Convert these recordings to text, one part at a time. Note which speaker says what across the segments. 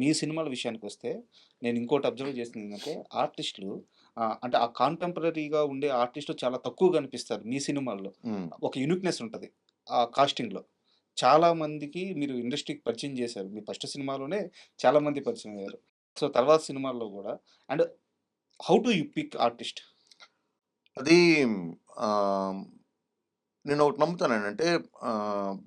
Speaker 1: మీ సినిమాల విషయానికొస్తే నేను ఇంకోటి అబ్జర్వ్ చేసిందేంటంటే ఆర్టిస్టులు అంటే ఆ కాంటెంపరరీగా ఉండే ఆర్టిస్టులు చాలా తక్కువ కనిపిస్తారు మీ సినిమాల్లో.
Speaker 2: హ్మ్.
Speaker 1: ఒక యూనిక్‌నెస్ ఉంటది. ఆ కాస్టింగ్‌లో. చాలా మందికి మీరు ఇండస్ట్రీకి పరిచయం చేశారు. మీ ఫస్ట్ సినిమాలోనే చాలా మంది పరిచయం అయ్యారు. సో, తర్వాత సినిమాల్లో గూడా and how do you pick artist?
Speaker 2: అది ఆహ్, నేనొకటి నమ్ముతానండి. అంటే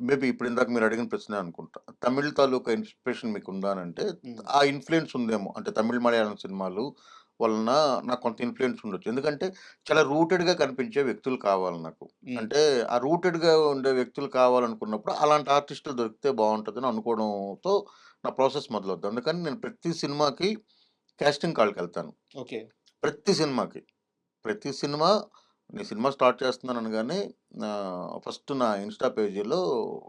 Speaker 2: మేబీ ఇప్పుడు ఇందాక మీరు అడిగిన ప్రశ్నే అనుకుంటా. తమిళ్ తాలూకా ఇన్‌స్పిరేషన్ మీకుందా అనంటే,
Speaker 1: హ్మ్.
Speaker 2: ఆ ఇన్‌ఫ్లూయెన్స్ ఉందేమో. అంటే తమిళ్, మలయాళం సినిమాలు వలన నాకు కొంత ఇన్‌ఫ్లూయెన్స్ ఉండొచ్చు. ఎందుకంటే చాలా రూటెడ్‌గా కనిపించే వ్యక్తులు కావాలి నాకు.
Speaker 1: హ్మ్.
Speaker 2: అంటే ఆ రూటెడ్‌గా ఉండే వ్యక్తులు కావాలనుకున్నప్పుడు అలాంటి ఆర్టిస్టులు దొరికితే బావుంటదని అనుకోవడంతో నా ప్రాసెస్ మొదలవుద్ది. అందుకని నేను ప్రతి సినిమాకి కాస్టింగ్ కాల్‌కెళ్తాను.
Speaker 1: ఓకే.
Speaker 2: ప్రతి సినిమాకి. ప్రతి సినిమా నేను సినిమా స్టార్ట్ చేస్తున్నాను అనగానే ఫస్ట్ నా ఇన్‌స్టా పేజీలో,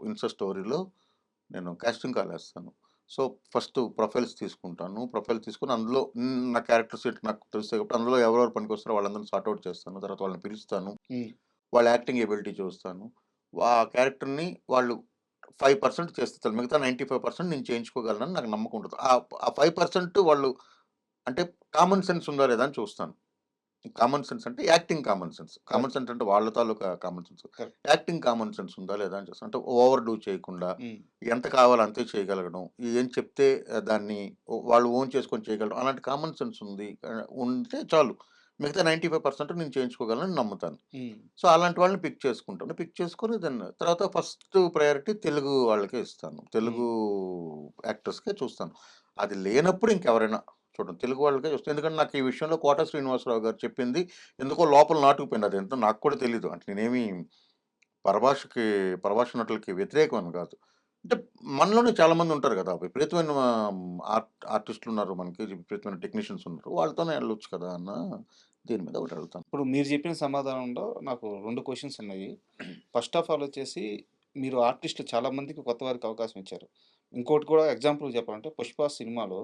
Speaker 2: ఇన్‌స్టా స్టోరీలో నేను కాస్టింగ్ కాల్ ఏస్తాను. సో, ఫస్ట్ ప్రొఫైల్స్ తీసుకుంటాను. ప్రొఫైల్ తీసుకొని అందులో నా క్యారెక్టర్స్ ఏంటి నాకు తెలుస్తాయి కాబట్టి అందులో ఎవరెవరు పనికొస్తారో వాళ్ళందరిని సార్ట్ ఔట్ చేస్తాను. తర్వాత వాళ్ళని పిలుస్తాను.
Speaker 1: హ్మ్.
Speaker 2: వాళ్ళ యాక్టింగ్ ఎబిలిటీ చూస్తాను. ఆ క్యారెక్టర్‌ని వాళ్ళు 5% చేస్తే చాలు. మిగతా 95% నేను చేయించుకోగలనని నాకు నమ్మకం ఉంటది. ఆ 5% వాళ్ళు అంటే కామన్ సెన్స్ ఉందా లేదా అని చూస్తాను. కామన్ సెన్స్ అంటే acting common sense. Common
Speaker 1: correct.
Speaker 2: Sense అంటే వాళ్ళ తాలూకా common sense.
Speaker 1: Correct.
Speaker 2: Acting common sense ఉందా లేదా అని చూస్తాను. అంటే ఓవర్ డూ చేయకుండా
Speaker 1: హ్మ్.
Speaker 2: ఎంత కావాలో అంతే చేయగలగడం. ఏం చెప్తే దాన్ని వాళ్ళు ఓన్ చేసుకొని చేయగలడం. అలాంటి కామన్ సెన్స్ ఉంది. ఉంటే చాలు. మిగతా 95% నేను చేయించుకోగలనని నమ్ముతాను.
Speaker 1: హ్మ్.
Speaker 2: సో, అలాంటి వాళ్ళని పిక్ చేసుకుంటాను. పిక్ చేసుకొని తర్వాత ఫస్ట్ ప్రయారిటీ తెలుగు వాళ్ళకే ఇస్తాను.
Speaker 1: హ్మ్.
Speaker 2: తెలుగు యాక్టర్స్‌కే చూస్తాను. అది లేనప్పుడు ఇంకెవరైనా చూడండి. తెలుగు వాళ్ళకే చూస్తాను. ఎందుకంటే నాకు ఈ విషయంలో 'కోట శ్రీనివాసరావు' గారు చెప్పింది ఎందుకో లోపల నాటుకుపోయింది. అదేంటో నాకు కూడా తెలీదు. అంటే నేనేమి పరభాషకి పరభాష నటులకి వ్యతిరేకమని కాదు. అంటే మనలోనే చాలా మంది ఉంటారు గదా! విపరీతమైన ఆర్టిస్టులున్నారు మనకి. విపరీతమైన టెక్నీషియన్స్ ఉన్నారు. వాళ్ళతోనే ఎళ్ళొచ్చు కదా! అన్న దీని మీద ఒకటి అడుగుతాను.
Speaker 1: ఇప్పుడు మీరు చెప్పిన సమాధానంలో నాకు 2 క్వెషన్స్ ఉన్నాయి. ఫస్ట్ ఆఫ్ ఆల్ వచ్చేసి మీరు ఆర్టిస్ట్‌లు చాలా మందికి కొత్త వారికి అవకాశం ఇచ్చారు. ఇంకోటి కూడా ఎగ్జాంపుల్ చెప్పాలంటే 'పుష్ప' సినిమాలో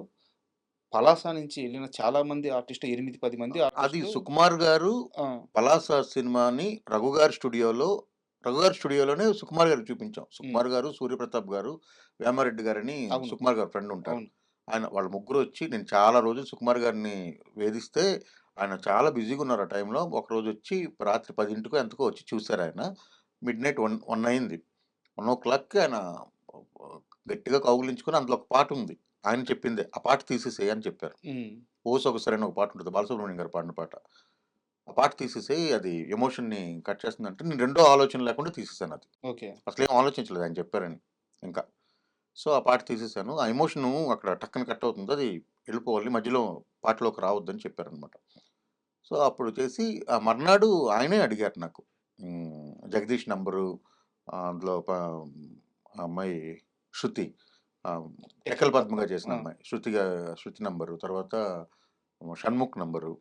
Speaker 1: పలాస నుంచి ఎళ్ళిన చాలా మంది ఆర్టిస్ట్‌లు 8, 10 మంది
Speaker 2: అది
Speaker 1: ఆర్టిస్ట్‌లు.
Speaker 2: సుకుమార్ గారు
Speaker 1: ఆ!
Speaker 2: 'పలాస' సినిమాని రఘుగారి స్టూడియోలోనే సుకుమార్ గారికి చూపించాం.
Speaker 1: హ్మ్.
Speaker 2: సుకుమార్ గారు, సూర్యప్రతాప్ గారు, వేమారెడ్డి గారని
Speaker 1: అవును.
Speaker 2: సుకుమార్ గారి ఫ్రెండ్ ఉంటారు.
Speaker 1: అవును.
Speaker 2: ఆయన వాళ్ళ ముగ్గురొచ్చి నేను చాలా రోజులు సుకుమార్ గారిని వేధిస్తే, ఆయన చాలా బిజీగా ఉన్నారు ఆ టైంలో. ఒకరోజొచ్చి రాత్రి 10కో ఎంతకో వచ్చి చూసారాయన. మిడ్‌నైట్ 1 అయింది. 1:00కి ఆయన గట్టిగా కౌగిలించుకొని అందులో ఒక పాటుంది. ఆయన చెప్పిందే. "ఆ పాట తీసేసేయి" అని చెప్పారు.
Speaker 1: హ్మ్.
Speaker 2: 'ఓ సొగసరి' అని ఒక పాటుంటది. బాలసుబ్రహ్మణ్యం గారు పాడిన పాట. ఆ పాట తీసేసేయి అది ఎమోషన్‌ని కట్ చేస్తుందంటే నేను రెండో ఆలోచన లేకుండా తీసేసానది.
Speaker 1: ఓకే.
Speaker 2: అసలేం ఆలోచించలేదు ఆయన చెప్పారని ఇంకా. సో, ఆ పాట తీసేసాను. ఆ ఎమోషను అక్కడ టక్కన కట్ అవుతుంది. అది ఎళ్ళిపోవాలి. మధ్యలో పాటలోకి రావద్దని చెప్పారనమాట. సో, అప్పుడు చేసి ఆ మర్నాడు ఆయనే అడిగారు నాకు. 'జగదీష్' నంబరు అందులో ఆ అమ్మాయి 'శృతి' ఆహ్, 'టెక్కల
Speaker 1: 'టెక్కలి
Speaker 2: పద్మగా'
Speaker 1: పద్మ'.
Speaker 2: చేసిన
Speaker 1: ఆ!
Speaker 2: అమ్మాయి. 'శృతి' నంబరు. తర్వాత 'షణ్ముఖ్' నంబరు.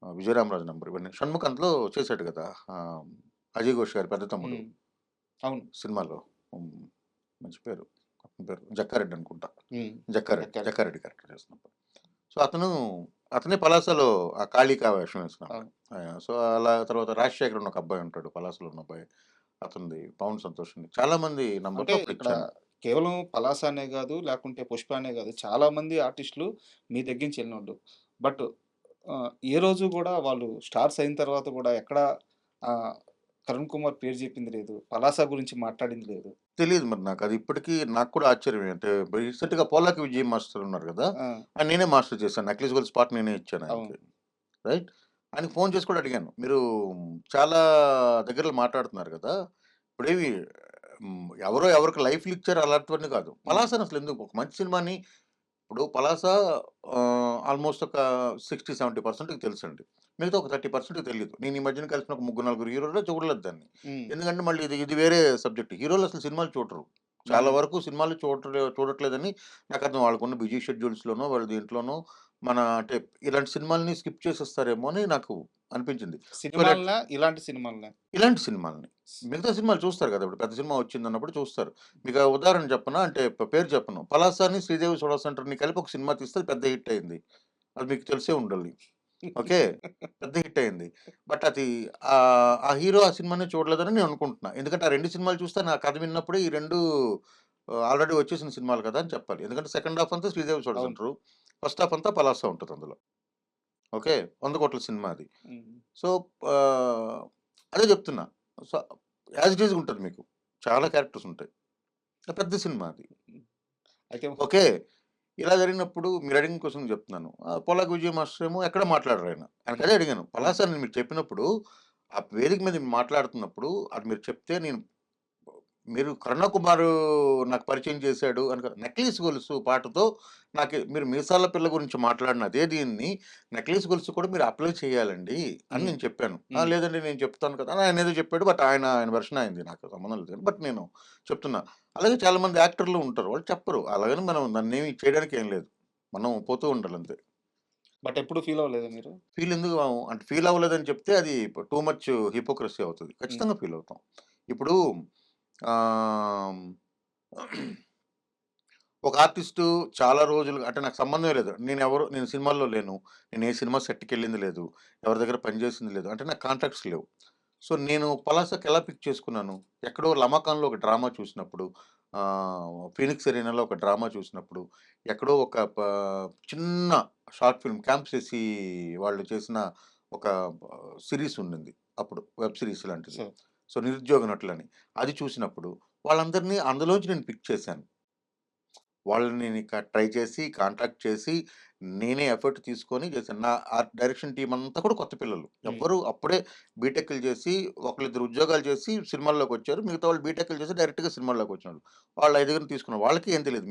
Speaker 2: 'విజయరామరాజు' నంబర్ ఇవన్నీ. 'షణ్ముఖ్' అందులో చేసాడు గదా! ఆహ్, 'అజయ్ ఘోష్' గారి పెద్ద తమ్ముడు
Speaker 1: హ్మ్. అవును.
Speaker 2: సినిమాలో. హ్మ్. మంచి పేరు. అతని పేరు జక్కారెడ్డి అనుకుంటా.
Speaker 1: హ్మ్.
Speaker 2: జక్కారెడ్డి.
Speaker 1: ఎక్కారెడ్డి.
Speaker 2: జక్కారెడ్డి క్యారెక్టర్ చేస్తున్నప్పుడు. సో, అతనే పలాసలో ఆ కాళికా వేషం వేసిన అమ్మాయి.
Speaker 1: అవును.
Speaker 2: సో, అలా తర్వాత 'రాజశేఖర్' అని ఒక అబ్బాయి ఉంటాడు. పలాసలో ఉన్న అబ్బాయి. అతనిది 'పవన్ సంతోష్' ఉంది. చాలా మంది
Speaker 1: అంటే
Speaker 2: నంబర్‌లు
Speaker 1: ఇక్కడ
Speaker 2: అప్పుడిచ్చాను.
Speaker 1: కేవలం 'పలాస' అనే గాదు, లేకుంటే 'పుష్ప' అనే గాదు. చాలా మంది ఆర్టిస్ట్‌లు మీ దగ్గర నుంచి ఎళ్ళినోళ్ళు. బట్ ఏ రోజు గూడా వాళ్ళు స్టార్స్ అయిన తర్వాత గూడా ఎక్కడ ఆహ్, 'తరుణ్ కుమార్' పేరు జెప్పింది లేదు. 'పలాస' గురించి మాట్లాడింది లేదు.
Speaker 2: తెలీదు మరి నాకు. అది ఇప్పటికి నాకు కూడా ఆశ్చర్యమే. అంటే రీసెంట్‌గా 'పోలాకి విజయ్' మాస్టర్ ఉన్నారు గదా!
Speaker 1: ఆ!
Speaker 2: నేనే మాస్టర్ చేశాను. 'నక్లీస్ గోల్డ్' స్పాట్ నేనే ఇచ్చాను
Speaker 1: అవును.
Speaker 2: ఆయనకి. రైట్. ఆయనకి ఫోను చేసి కూడా అడిగాను. మీరు చాలా దగ్గరలో మాట్లాడుతున్నారు గదా! ఇప్పుడేమి ఎవరో ఎవరికి లైఫ్‌లిచ్చారు అలాంటివన్నీ కాదు.
Speaker 1: హ్మ్.
Speaker 2: 'పలాస'ని అసలెందుకు ఒక మంచి సినిమాని ఇప్పుడు 'పలాస' ఆల్‌మోస్ట్ ఒక 60, 70% తెలుసండి. మిగతా ఒక 30% తెలీదు. నేను ఈ మధ్యన కలిసిన ఒక ముగ్గురు, నలుగురు హీరోల్లో చూడలేదు దాన్ని.
Speaker 1: హ్మ్.
Speaker 2: ఎందుకంటే మళ్ళీ ఇది వేరే సబ్జెక్ట్. హీరోలు అసలు సినిమాలు చూడరు. చాలా
Speaker 1: హ్మ్.
Speaker 2: వరకు సినిమాలు చూడట్లేదని నాకర్థం. వాళ్ళకున్న బిజీ షెడ్యూల్స్‌లోనో, వాళ్ళ దీంట్లోనో అంటే ఇలాంటి సినిమాలని స్కిప్ చేసేస్తారేమో అని నాకు అనిపించింది. ఒకవేళ
Speaker 1: సినిమాలనా? ఇలాంటి సినిమాలనా?
Speaker 2: ఇలాంటి సినిమాలని. మిగతా సినిమాలు చూస్తారు గదా! ఇప్పుడు పెద్ద సినిమా వచ్చిందన్నప్పుడు చూస్తారు. మీకా ఉదాహరణ చెప్పనా? అంటే పేరు చెప్పను. 'పలాసాని', 'శ్రీదేవి సోడా సెంటర్‌ని' కలిపి ఒక సినిమా తీస్తే అది పెద్ద హిట్ అయింది. అది మీకు తెలిసే ఉండాలి. ఓకే. పెద్ద హిట్ అయింది. బట్ అది ఆ హీరో ఆ సినిమాని చూడలేదని నేను అనుకుంటున్నా. ఎందుకంటే ఆ 2 సినిమాలు చూస్తే నా కథ విన్నప్పుడే ఈ 2 ఆల్రెడీ వచ్చేసిన సినిమాలు కదా! అని చెప్పాలి. ఎందుకంటే సెకండ్ హాఫ్ అంతా 'శ్రీదేవి
Speaker 1: అవును.
Speaker 2: చూడసంటారు.' ఫస్ట్ హాఫ్ అంతా 'పలాస' ఉంటది అందులో. ఓకే. 100 కోట్ల సినిమా అది.
Speaker 1: హ్మ్.
Speaker 2: సో, ఆహ్, అదే చెప్తున్నా. సో, యాజ్ ఇట్ ఈజ్‌గా ఉంటది మీకు. చాలా క్యారెక్టర్స్ ఉంటాయి. పెద్ద సినిమా అది.
Speaker 1: హ్మ్. అయితే
Speaker 2: ఓకే. ఇలా జరిగినప్పుడు మీరడిగిన క్వెషన్ చెప్తున్నాను. 'పోలాకి విజయ్' మాస్టర్ ఏమో ఎక్కడ మాట్లాడరాయన. ఆయనకదే అడిగాను.
Speaker 1: హ్మ్.
Speaker 2: 'పలాస' అని మీరు చెప్పినప్పుడు, ఆ వేదిక మీద మాట్లాడుతున్నప్పుడు అది మీరు చెప్తే నేను మీరు 'కరుణ కుమారు' నాకు పరిచయం చేశాడు అని కాదు. 'నక్లీస్ గొలుసు' పాటతో మీరు 'మీసాల పిల్ల' గురించి మాట్లాడిన అదే దీన్ని 'నక్లీస్ గొలుసు' కూడా మీరు అప్లై చేయాలండి అని
Speaker 1: హ్మ్.
Speaker 2: నేను చెప్పాను.
Speaker 1: హ్మ్.
Speaker 2: లేదండి నేను చెప్తాను కదా! అని ఆయనేదో చెప్పాడు. బట్ ఆయన వెర్షన్ ఆయనది. నాకు సంబంధం లేదు. బట్ నేను చెప్తున్నా. అలాగే చాలామంది యాక్టర్లు ఉంటారు. వాళ్ళు చెప్పరు. అలాగని మనం నన్నేమి చేయడానికి ఏం లేదు. మనం పోతూ ఉండాలంతే.
Speaker 1: బట్ ఎప్పుడు ఫీల్ అవ్వలేదా మీరు?
Speaker 2: ఫీల్ ఎందుకు అవ్వం? అంటే ఫీల్ అవ్వలేదని చెప్తే అది టూ మచ్ హిపోక్రసీ అవుతది.
Speaker 1: హ్మ్.
Speaker 2: ఖచ్చితంగా ఫీల్ అవుతాం. ఇప్పుడు ఆహ్, ఒక ఆర్టిస్టు చాలా రోజులు అంటే నాకు సంబంధమే లేదు. నేను సినిమాల్లో లేను. నేను ఏ సినిమా సెట్‌కెళ్ళింది లేదు. ఎవరి దగ్గర పని చేసింది లేదు. అంటే నాకు కాంటాక్ట్స్ లేవు. సో, నేను పలాసకి ఎలా పిక్ చేసుకున్నాను? ఎక్కడో 'లమకాన్‌లో' ఒక డ్రామా చూసినప్పుడు, 'ఫీనిక్స్ ఎరీనాలో' ఒక డ్రామా చూసినప్పుడు, ఎక్కడో ఒక చిన్న షార్ట్ ఫిల్మ్ 'క్యాంప్ శశి' వాళ్ళు చేసిన ఒక సీరీస్ ఉండింది. అప్పుడు వెబ్ సీరీస్ లాంటిది.
Speaker 1: సో
Speaker 2: సో, 'నిరుద్యోగ నటులని' అది చూసినప్పుడు వాళ్ళందరిని అందులోంచి నేను పిక్ చేశాను. వాళ్ళని నేనిక ట్రై చేసి, కాంటాక్ట్ చేసి, నేనే ఎఫర్ట్ తీసుకొని చేశాను. నా డైరెక్షన్ టీమ్ అంతా కూడా కొత్త పిల్లలు.
Speaker 1: హ్మ్.
Speaker 2: ఎవ్వరు అప్పుడే బీటెక్‌లు చేసి, ఒకళ్ళిద్దరు ఉద్యోగాలు చేసి సినిమాల్లోకొచ్చారు. మిగతా వాళ్ళు బీటెక్‌లు చేసి డైరెక్ట్‌గా సినిమాల్లోకొచ్చినోళ్ళు. వాళ్ళ ఐదుగురిని తీసుకున్నాం. వాళ్ళకి ఏం తెలీదు.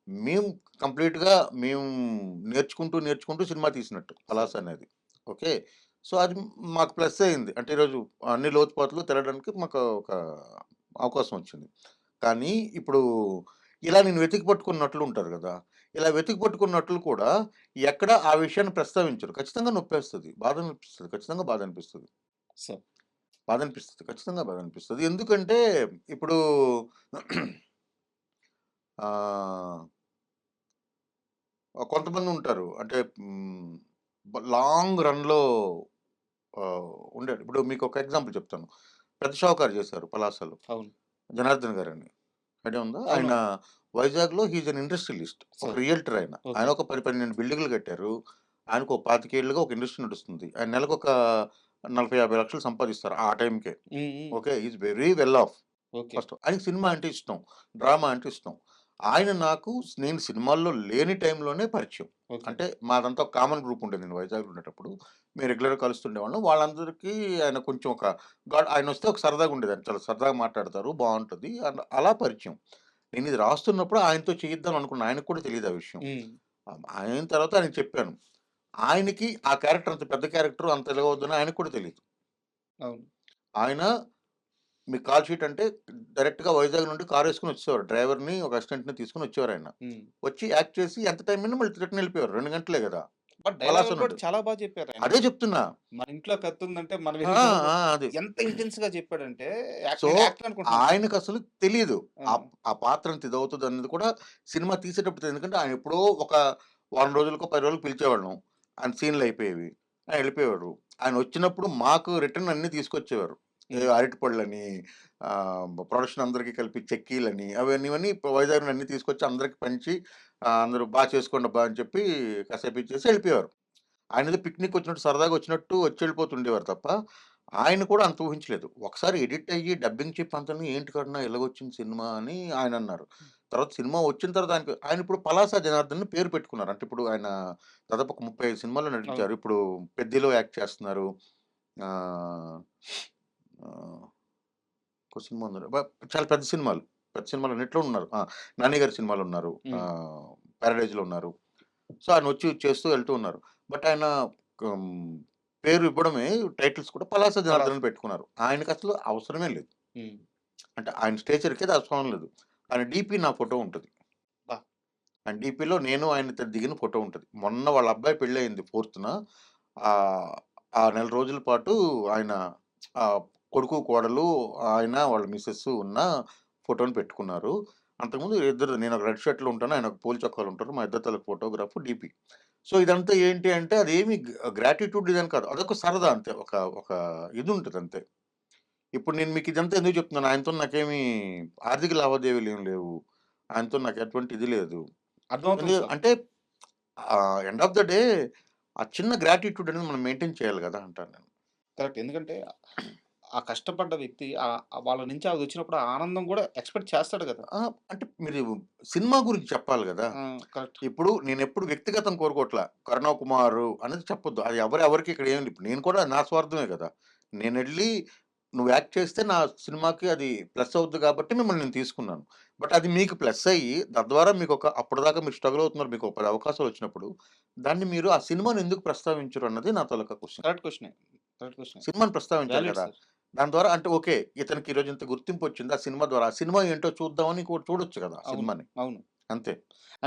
Speaker 2: మేము కంప్లీట్‌గా మేము నేర్చుకుంటూ సినిమా తీసినట్టు
Speaker 1: సో
Speaker 2: 'పలాస' అనేది. ఓకే. సో, అది మాకు ప్లస్ అయింది. అంటే ఈరోజు అన్ని లోతుపాతులు తెలవడానికి మాకు ఒక అవకాశం వచ్చింది. కానీ ఇప్పుడు ఇలా నేను వెతికి పట్టుకున్నట్లు ఉంటారు గదా! ఇలా వెతికి పట్టుకున్నట్లు కూడా ఎక్కడ ఆ విషయాన్ని ప్రస్తావించరు. ఖచ్చితంగా నొప్పేస్తది. బాధనిపిస్తది. ఖచ్చితంగా బాధనిపిస్తది.
Speaker 1: సో
Speaker 2: బాధనిపిస్తది. ఖచ్చితంగా బాధనిపిస్తది. ఎందుకంటే ఇప్పుడు ఆహ్, కొంతమందుంటారు. అంటే లాంగ్ రన్‌లో ఉండాడు. ఇప్పుడు మీకొక ఎగ్జాంపుల్ చెప్తాను. 'పెద్ద షావుకారు' చేశారు పలాసలో.
Speaker 1: అవును.
Speaker 2: జనార్దన్ గారని. ఐడియా ఉందా? ఆయన
Speaker 1: అవునవును.
Speaker 2: వైజాగ్‌లో he is an industrialist.
Speaker 1: So
Speaker 2: ఒక రియల్టర్ ఆయన. ఆయన
Speaker 1: ఓకే.
Speaker 2: ఒక 10, 12 బిల్డింగులు కట్టారు. ఆయనకు 25 ఏళ్లుగా ఒక ఇండస్ట్రీ నడుస్తుంది. ఆయన నెలకొక 40, 50 లక్షలు సంపాదిస్తారు ఆ టైంకే.
Speaker 1: హ్మ్. హ్మ్.
Speaker 2: Okay. He is very well of.
Speaker 1: Okay.
Speaker 2: First ఆయనకి సినిమా అంటే ఇష్టం. డ్రామా అంటే ఇష్టం. ఆయన నాకు నేను సినిమాల్లో లేని టైంలోనే పరిచయం.
Speaker 1: ఓకే.
Speaker 2: అంటే మాదంతా ఒక కామన్ గ్రూప్ ఉండేది. నేను వైజాగ్‌లో ఉండేటప్పుడు. మేము రెగ్యులర్‌గా కలుస్తుండేవాళ్ళం. వాళ్ళందరికీ ఆయన కొంచెం ఒక ఆయనొస్తే ఒక సరదాగా ఉండేది. ఆయన చాలా సరదాగా మాట్లాడతారు. బావుంటది. అలా పరిచయం. నేనిది రాస్తున్నప్పుడు ఆయనతో చేయిద్దాం అనుకున్నా. ఆయనకి కూడా తెలీదు ఆ విషయం.
Speaker 1: హ్మ్.
Speaker 2: అయిన తర్వాత ఆయనకి చెప్పాను. ఆయనకి ఆ క్యారెక్టర్ అంత పెద్ద క్యారెక్టర్ అంత ఎలాగవుద్దని ఆయనకి కూడా తెలీదు.
Speaker 1: అవును.
Speaker 2: ఆయన మీకు కాల్ షీట్ అంటే డైరెక్ట్‌గా వైజాగ్ నుండి కారేసుకొని వచ్చేసేవారు. డ్రైవర్‌ని, ఒక అసిస్టెంట్‌ని తీసుకొని వచ్చేవారాయన.
Speaker 1: హ్మ్.
Speaker 2: వచ్చి యాక్ట్ చేసి ఎంత టైం అయిందో మళ్ళీ రిటర్న్ ఎళ్ళిపోయేవారు. 2 గంటలే గదా!
Speaker 1: బట్ డైలాగులు కూడా
Speaker 2: పలాసనుంటది.
Speaker 1: చాలా చెప్పారాయన.
Speaker 2: అదే చెప్తున్నా.
Speaker 1: మన ఇంట్లో కత్తుందంటే మనం
Speaker 2: ఆ!
Speaker 1: వెళ్లి దొరకం.
Speaker 2: అది.
Speaker 1: ఎంత ఇంటెన్స్‌గా చెప్పాడంటే
Speaker 2: సో,
Speaker 1: నేను యాక్టర్ అనుకుంటున్నాను.
Speaker 2: ఆయనకసలు తెలీదు.
Speaker 1: ఆ!
Speaker 2: ఆ పాత్ర అంత ఇదవుతదనేది కూడా సినిమా తీసేటప్పుడు తెలీదు. ఎందుకంటే ఆయన ఎప్పుడో ఒక వారం రోజులకో, 10 రోజులకో పిలిచేవాళ్ళం. ఆయన సీన్‌లయిపోయేవి. ఆయన ఎళ్ళిపోయేవారు. ఆయనొచ్చినప్పుడు మాకు రిటర్న్ అన్నీ తీసుకొచ్చేవారు.
Speaker 1: హ్మ్.
Speaker 2: అరటిపళ్ళని, ప్రొడక్షన్ అందరికి కలిపి చెక్కీలని ఇవన్నీ వైజాగ్ నుండి అన్నీ తీసుకొచ్చి అందరికి పంచి, అందరూ చేసుకోండబ్బా! అని చెప్పి కాసేపు ఇచ్చేసి ఎళ్ళిపోయేవారు. ఆయనేదో పిక్నిక్ వచ్చినట్టు సరదాగా వచ్చినట్టు వచ్చెళ్ళిపోతుండేవారు తప్ప, ఆయన కూడా అంత ఊహించలేదు. ఒకసారి ఎడిట్ అయ్యి డబ్బింగ్ చెప్పి అంతాను "ఏంటి కరుణ ఇలాగొచ్చింది సినిమా" అని ఆయనన్నారు. తర్వాత సినిమా వచ్చిన తర్వాత ఆయనిప్పుడు 'పలాస జనార్దన్' పేరు పెట్టుకున్నారు. అంటే ఇప్పుడు ఆయన దాదాపు ఒక 35 సినిమాల్లో
Speaker 1: అవును.
Speaker 2: నటించారు. ఇప్పుడు 'పెద్దిలో' యాక్ట్ చేస్తున్నారు. ఆహ్, ఆహ్, ఇంకో సినిమా ఉందండి. చాలా పెద్ద సినిమాలు. పెద్ద సినిమాలన్నిట్లో ఉన్నారు. 'నాని' గారి సినిమాలున్నారు.
Speaker 1: హ్మ్.
Speaker 2: 'పారడైజ్‌లో' ఉన్నారు. సో, ఆయనొచ్చి చేస్తూ వెళ్తూ ఉన్నారు. బట్ ఆయన హ్మ్, పేరు ఇవ్వడమే టైటిల్స్ కూడా పలాస జనార్దన్
Speaker 1: పలాస్.
Speaker 2: అని పెట్టుకున్నారు. ఆయనకసలు అవసరమే లేదు.
Speaker 1: హ్మ్.
Speaker 2: అంటే ఆయన స్టేచర్‌కి అది అవసరం లేదు. ఆయన డీపీ నా ఫోటో ఉంటది.
Speaker 1: అబ్బా!
Speaker 2: ఆయన డీపీలో నేను ఆయనతో దిగిన ఫోటో ఉంటది. మొన్న వాళ్ళ అబ్బాయి పెళ్లయింది 4థ్‌న. ఆహ్, ఆ నెల రోజుల పాటు ఆయన ఆహ్, కొడుకు, కోడలు, ఆయన, వాళ్ళ మిసెస్ ఉన్న ఫోటోని పెట్టుకున్నారు. అంతకుముందు నేను ఒక రెడ్ షర్ట్‌లో ఉంటాను. ఆయన ఒక పూల చొక్కాలో ఉంటారు. మా ఇద్దరి తాలూకు ఫోటోగ్రాఫ్ డీపీ. సో, ఇదంతా ఏంటి అంటే అదేమి గ్రాటిట్యూడ్ ఇదని కాదు. అదొక సరదా అంతే. ఒక ఒక ఇదుంటదంతే. ఇప్పుడు నేను మీకు ఇదంతా ఎందుకు చెప్తున్నాను, ఆయనతో నాకేమి ఆర్థిక లావాదేవీలు ఏమి లేవు. ఆయనతో నాకు ఎటువంటి ఇది లేదు.
Speaker 1: అర్థమవుతుంది సార్.
Speaker 2: అంటే ఎండ్ ఆఫ్ ద డే ఆ చిన్న గ్రాటిట్యూడ్ అనేది మనం మెయింటైన్ చేయాలి గదా! అంటాను నేను.
Speaker 1: కరెక్ట్. ఎందుకంటే ఆ కష్టపడ్డ వ్యక్తి వాళ్ళ నుంచి అదొచ్చినప్పుడు ఆ ఆనందం గూడా ఎక్స్‌పెక్ట్ చేస్తాడు గదా!
Speaker 2: ఆ! అంటే మీరు సినిమా గురించి చెప్పాలి గదా!
Speaker 1: ఆ! కరెక్ట్.
Speaker 2: ఇప్పుడు నేనెప్పుడు వ్యక్తిగతం కోరుకోవట్లా. 'కరుణ కుమార్' అనేది చెప్పొద్దు. అది ఎవరికి ఇక్కడ ఏమి ఇప్పుడు నేను కూడా నా స్వార్థమే గదా! నేనెళ్ళి నువ్వు యాక్ట్ చేస్తే నా సినిమాకి అది ప్లస్ అవుద్ది కాబట్టి మిమ్మల్ని నేను తీసుకున్నాను. బట్ అది మీకు ప్లస్ అయ్యి తద్వారా మీకొక అప్పటిదాకా మీరు స్ట్రగుల్ అవుతున్నారు. మీకు ఒక 10 అవకాశాలొచ్చినప్పుడు దాన్ని మీరు ఆ సినిమాని ఎందుకు ప్రస్తావించరు అన్నది నా తాలూకా క్వెషన్.
Speaker 1: కరెక్ట్ క్వెషనే. కరెక్ట్ క్వెషనే.
Speaker 2: సినిమాని ప్రస్తావించాలి
Speaker 1: వాలిడ్
Speaker 2: గదా!
Speaker 1: సార్.
Speaker 2: దాని ద్వారా అంటే ఓకే. ఇతనికి ఈరోజు ఇంత గుర్తింపొచ్చింది ఆ సినిమా ద్వారా. ఆ సినిమా ఏంటో చూద్దామని చూడొచ్చు గదా!
Speaker 1: అవును.
Speaker 2: సినిమాని.
Speaker 1: అవును.
Speaker 2: అంతే.